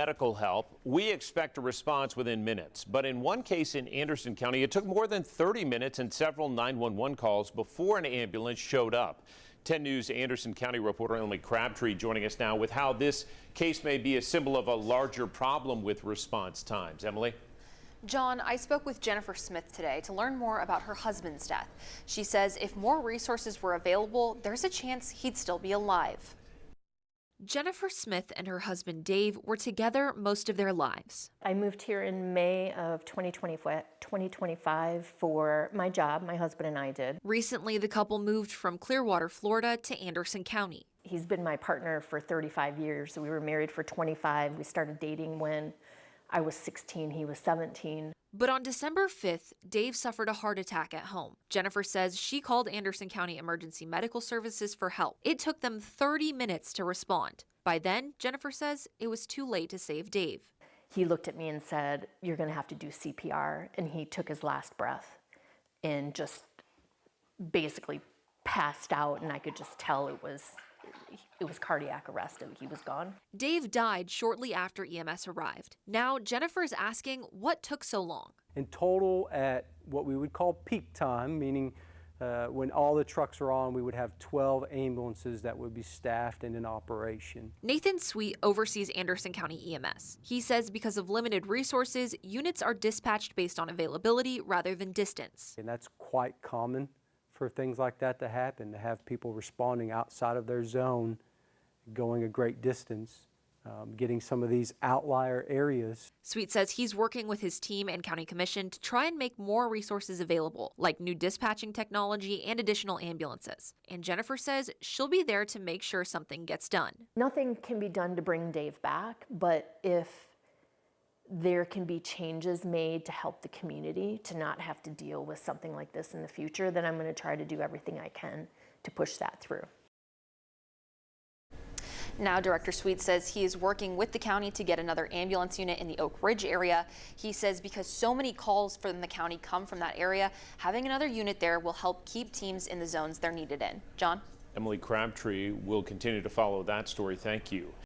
Medical help. We expect a response within minutes, but in one case in Anderson County, it took more than 30 minutes and several 911 calls before an ambulance showed up. 10 News Anderson County reporter Emily Crabtree joining us now with how this case may be a symbol of a larger problem with response times. Emily? John, I spoke with Jennifer Smith today to learn more about her husband's death. She says if more resources were available, there's a chance he'd still be alive. Jennifer Smith and her husband Dave were together most of their lives. I moved here in May of 2025 for my job. My husband and I did. Recently, the couple moved from Clearwater, Florida to Anderson County. He's been my partner for 35 years. We were married for 25. We started dating when I was 16, he was 17. But on December 5th, Dave suffered a heart attack at home. Jennifer says she called Anderson County Emergency Medical Services for help. It took them 30 minutes to respond. By then, Jennifer says it was too late to save Dave. He looked at me and said, "You're gonna have to do CPR." And he took his last breath and just basically passed out, and I could just tell it was cardiac arrest and he was gone. Dave died shortly after EMS arrived. Now Jennifer's asking what took so long. In total, at what we would call peak time, meaning when all the trucks are on, we would have 12 ambulances that would be staffed and in operation. Nathan Sweet oversees Anderson County EMS. He says because of limited resources, units are dispatched based on availability rather than distance. And that's quite common for things like that to happen, to have people responding outside of their zone, going a great distance, getting some of these outlier areas. Sweet says he's working with his team and county commission to try and make more resources available, like new dispatching technology and additional ambulances. And Jennifer says she'll be there to make sure something gets done. Nothing can be done to bring Dave back, but if there can be changes made to help the community to not have to deal with something like this in the future, then I'm going to try to do everything I can to push that through. Now, Director Sweet says he is working with the county to get another ambulance unit in the Oak Ridge area. He says because so many calls from the county come from that area, having another unit there will help keep teams in the zones they're needed in. John? Emily Crabtree will continue to follow that story. Thank you.